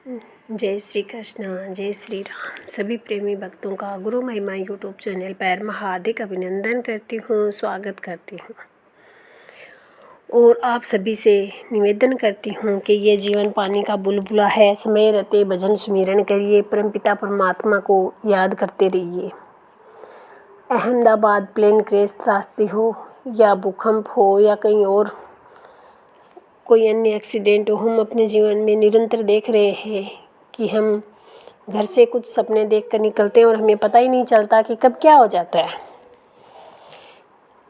जय श्री कृष्ण, जय श्री राम। सभी प्रेमी भक्तों का गुरु महिमा यूट्यूब चैनल पर मैं हार्दिक अभिनंदन करती हूँ, स्वागत करती हूँ और आप सभी से निवेदन करती हूँ कि ये जीवन पानी का बुलबुला है। समय रहते भजन सुमिरन करिए, परमपिता परमात्मा को याद करते रहिए। अहमदाबाद प्लेन क्रैश त्रासदी हो या भूकंप हो या कहीं और कोई अन्य एक्सीडेंट हो, हम अपने जीवन में निरंतर देख रहे हैं कि हम घर से कुछ सपने देखकर निकलते हैं और हमें पता ही नहीं चलता कि कब क्या हो जाता है।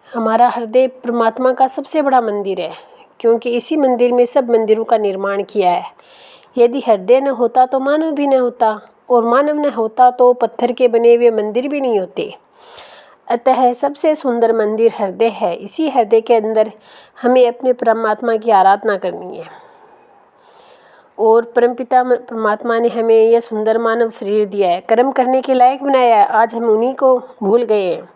हमारा हृदय परमात्मा का सबसे बड़ा मंदिर है, क्योंकि इसी मंदिर में सब मंदिरों का निर्माण किया है। यदि हृदय न होता तो मानव भी न होता, और मानव न होता तो पत्थर के बने हुए मंदिर भी नहीं होते। अतः सबसे सुंदर मंदिर हृदय है। इसी हृदय के अंदर हमें अपने परमात्मा की आराधना करनी है। और परमपिता परमात्मा ने हमें यह सुंदर मानव शरीर दिया है, कर्म करने के लायक बनाया है। आज हम उन्हीं को भूल गए हैं।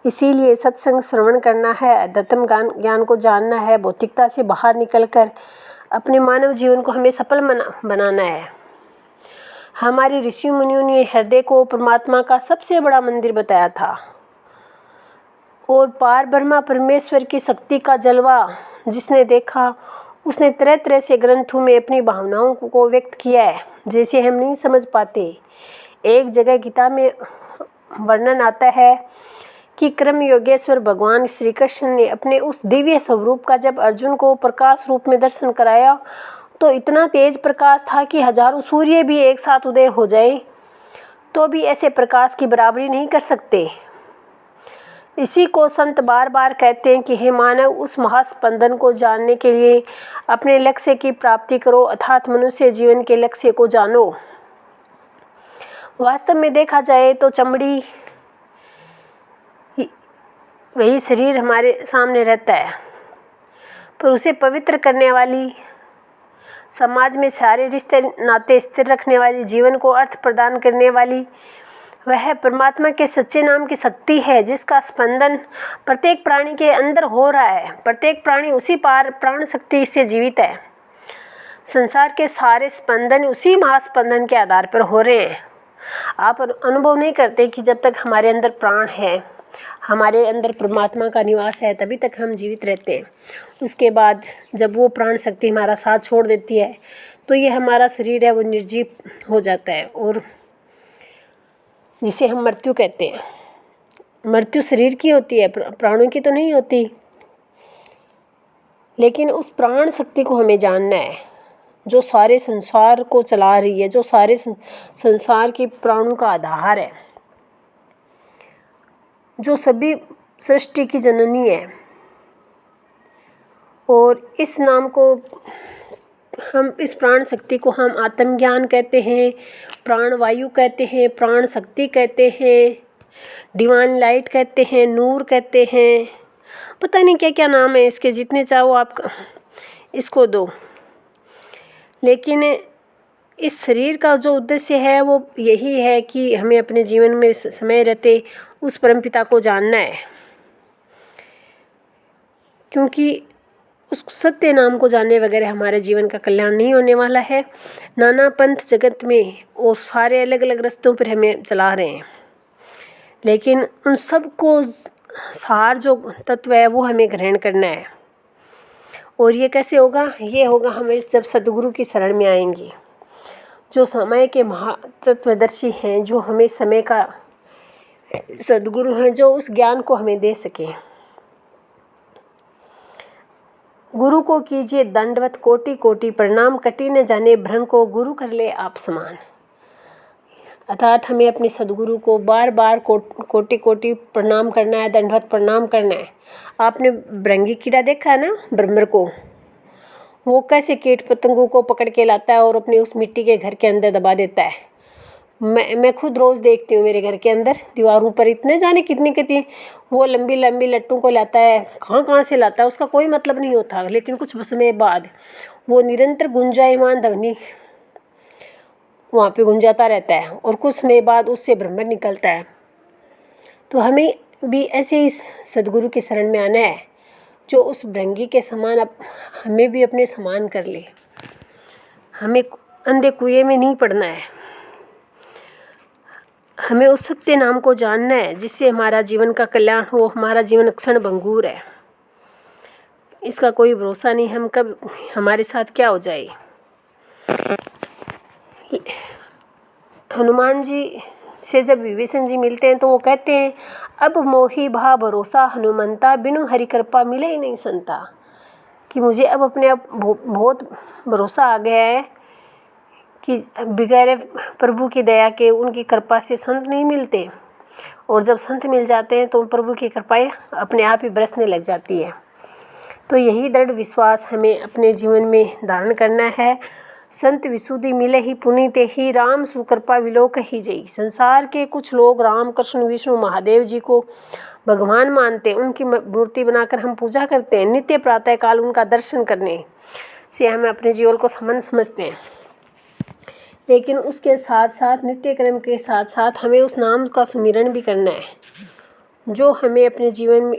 इसीलिए सत्संग श्रवण करना है, अध्यात्म ज्ञान को जानना है, भौतिकता से बाहर निकलकर अपने मानव जीवन को हमें सफल बनाना है। हमारे ऋषि मुनियों ने हृदय को परमात्मा का सबसे बड़ा मंदिर बताया था और पार ब्रह्मा परमेश्वर की शक्ति का जलवा जिसने देखा उसने तरह तरह से ग्रंथों में अपनी भावनाओं को व्यक्त किया है, जैसे हम नहीं समझ पाते। एक जगह गीता में वर्णन आता है कि कर्म योगेश्वर भगवान श्री कृष्ण ने अपने उस दिव्य स्वरूप का जब अर्जुन को प्रकाश रूप में दर्शन कराया तो इतना तेज प्रकाश था कि हजारों सूर्य भी एक साथ उदय हो जाए तो भी ऐसे प्रकाश की बराबरी नहीं कर सकते। इसी को संत बार बार कहते हैं कि हे मानव, उस महास्पंदन को जानने के लिए अपने लक्ष्य की प्राप्ति करो, अर्थात मनुष्य जीवन के लक्ष्य को जानो। वास्तव में देखा जाए तो चमड़ी वही शरीर हमारे सामने रहता है, पर उसे पवित्र करने वाली, समाज में सारे रिश्ते नाते स्थिर रखने वाली, जीवन को अर्थ प्रदान करने वाली वह परमात्मा के सच्चे नाम की शक्ति है, जिसका स्पंदन प्रत्येक प्राणी के अंदर हो रहा है। प्रत्येक प्राणी उसी पार प्राण शक्ति से जीवित है। संसार के सारे स्पंदन उसी महास्पंदन के आधार पर हो रहे हैं। आप अनुभव नहीं करते कि जब तक हमारे अंदर प्राण है, हमारे अंदर परमात्मा का निवास है, तभी तक हम जीवित रहते हैं। उसके बाद जब वो प्राण शक्ति हमारा साथ छोड़ देती है तो ये हमारा शरीर है वो निर्जीव हो जाता है, और जिसे हम मृत्यु कहते हैं। मृत्यु शरीर की होती है, प्राणों की तो नहीं होती। लेकिन उस प्राण शक्ति को हमें जानना है जो सारे संसार को चला रही है, जो सारे संसार के प्राणों का आधार है, जो सभी सृष्टि की जननी है। और इस नाम को हम, इस प्राण शक्ति को हम आत्मज्ञान कहते हैं, प्राण वायु कहते हैं, प्राण शक्ति कहते हैं, डिवाइन लाइट कहते हैं, नूर कहते हैं, पता नहीं क्या क्या नाम है इसके, जितने चाहो आप इसको दो। लेकिन इस शरीर का जो उद्देश्य है वो यही है कि हमें अपने जीवन में समय रहते उस परमपिता को जानना है, क्योंकि उस सत्य नाम को जानने वगैरह हमारे जीवन का कल्याण नहीं होने वाला है। नाना पंथ जगत में और सारे अलग अलग रास्तों पर हमें चला रहे हैं, लेकिन उन सब को सार जो तत्व है वो हमें ग्रहण करना है। और ये कैसे होगा? ये होगा हमें जब सद्गुरु की शरण में आएंगे, जो समय के महातत्वदर्शी हैं, जो हमें समय का सद्गुरु हैं, जो उस ज्ञान को हमें दे सके। गुरु को कीजिए दंडवत कोटि कोटि प्रणाम, कटी न जाने भ्रम को गुरु कर ले आप समान। अर्थात हमें अपने सद्गुरु को बार बार कोटि कोटि प्रणाम करना है, दंडवत प्रणाम करना है। आपने भृंगी कीड़ा देखा है ना, भ्रमर को, वो कैसे कीट पतंगों को पकड़ के लाता है और अपने उस मिट्टी के घर के अंदर दबा देता है। मैं खुद रोज़ देखती हूँ, मेरे घर के अंदर दीवारों पर इतने जाने कितनी वो लंबी लंबी लट्टों को लाता है। कहाँ से लाता है उसका कोई मतलब नहीं होता, लेकिन कुछ समय बाद वो निरंतर गुंजायमान ध्वनि वहाँ पे गुंजाता रहता है और कुछ समय बाद उससे भ्रमर निकलता है। तो हमें भी ऐसे ही सद्गुरु की शरण में आना है, जो उस भृंगी के समान हमें भी अपने समान कर ले। हमें अंधे कुएं में नहीं पड़ना है। हमें उस सत्य नाम को जानना है जिससे हमारा जीवन का कल्याण हो। हमारा जीवन क्षण भंगुर है, इसका कोई भरोसा नहीं, हम कब हमारे साथ क्या हो जाए। हनुमान जी से जब विभीषण जी मिलते हैं तो वो कहते हैं, अब मोहि भा भरोसा हनुमंता, बिनु हरि कृपा मिले ही नहीं संता। कि मुझे अब अपने आप बहुत भरोसा आ गया है कि बगैर प्रभु की दया के, उनकी कृपा से संत नहीं मिलते, और जब संत मिल जाते हैं तो प्रभु की कृपाएं अपने आप ही बरसने लग जाती है। तो यही दृढ़ विश्वास हमें अपने जीवन में धारण करना है। संत विशुद्धि मिले ही पुनीते ही, राम सुकृपा विलोक ही जई। संसार के कुछ लोग राम कृष्ण विष्णु महादेव जी को भगवान मानते हैं, उनकी मूर्ति बनाकर हम पूजा करते हैं, नित्य प्रातः काल उनका दर्शन करने से हमें अपने जीवन को समान समझते हैं। लेकिन उसके साथ साथ, नित्य कर्म के साथ साथ, हमें उस नाम का सुमिरन भी करना है जो हमें अपने जीवन में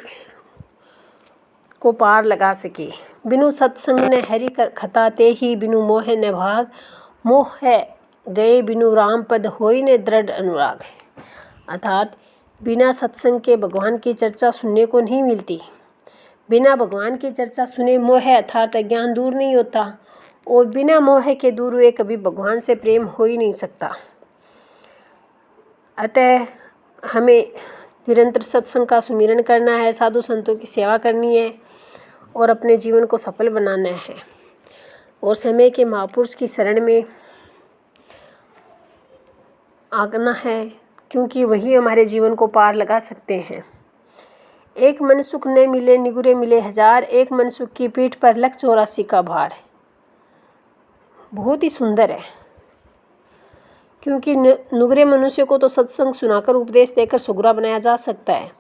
को पार लगा सके। बिनु सत्संग न हरि कथा ते ही, बिनु मोह न भाग, मोह गए बिनु राम पद होई न दृढ़ अनुराग। अर्थात बिना सत्संग के भगवान की चर्चा सुनने को नहीं मिलती। बिना भगवान की चर्चा सुने मोह अर्थात अज्ञान दूर नहीं होता, और बिना मोह के दूर हुए कभी भगवान से प्रेम हो ही नहीं सकता। अतः हमें निरंतर सत्संग का सुमिरन करना है, साधु संतों की सेवा करनी है और अपने जीवन को सफल बनाना है, और समय के महापुरुष की शरण में आना है, क्योंकि वही हमारे जीवन को पार लगा सकते हैं। एक मन सुख न मिले निगुरे मिले हजार, एक मन सुख की पीठ पर लख 84 का भार। बहुत ही सुंदर है, क्योंकि नुगरे मनुष्य को तो सत्संग सुनाकर उपदेश देकर सुगरा बनाया जा सकता है,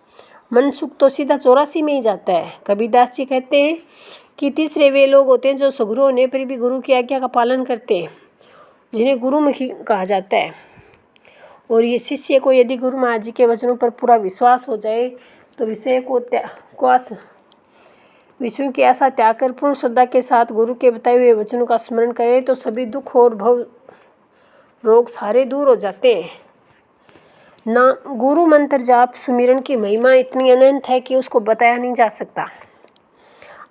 मन सुख तो सीधा 84 में ही जाता है। कबीरदास जी कहते हैं कि तीसरे वे लोग होते हैं जो सुगुरु होने पर भी गुरु की आज्ञा का पालन करते हैं, जिन्हें गुरुमुखी कहा जाता है। और ये शिष्य को यदि गुरु महाराज जी के वचनों पर पूरा विश्वास हो जाए तो विषयों की आशा त्याग कर पूर्ण श्रद्धा के साथ गुरु के बताए हुए वचनों का स्मरण करे तो सभी दुख और भव रोग सारे दूर हो जाते हैं। ना गुरु मंत्र जाप सुमिरन की महिमा इतनी अनंत है कि उसको बताया नहीं जा सकता।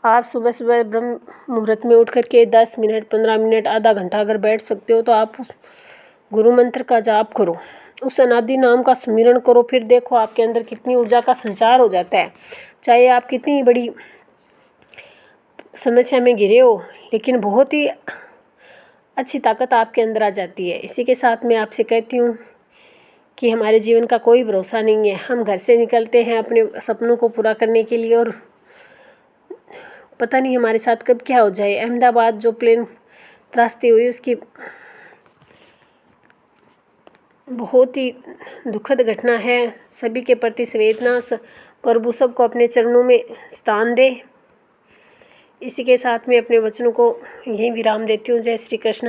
आप सुबह सुबह ब्रह्म मुहूर्त में उठ करके 10 मिनट 15 मिनट आधा घंटा अगर बैठ सकते हो तो आप उस गुरु मंत्र का जाप करो, उस अनादि नाम का सुमिरन करो, फिर देखो आपके अंदर कितनी ऊर्जा का संचार हो जाता है। चाहे आप कितनी बड़ी समस्या में घिरे हो, लेकिन बहुत ही अच्छी ताकत आपके अंदर आ जाती है। इसी के साथ मैं आपसे कहती हूँ कि हमारे जीवन का कोई भरोसा नहीं है। हम घर से निकलते हैं अपने सपनों को पूरा करने के लिए, और पता नहीं हमारे साथ कब क्या हो जाए। अहमदाबाद जो प्लेन त्रासदी हुई उसकी बहुत ही दुखद घटना है। सभी के प्रति संवेदना, प्रभु सबको अपने चरणों में स्थान दे। इसी के साथ मैं अपने वचनों को यहीं विराम देती हूँ। जय श्री कृष्ण।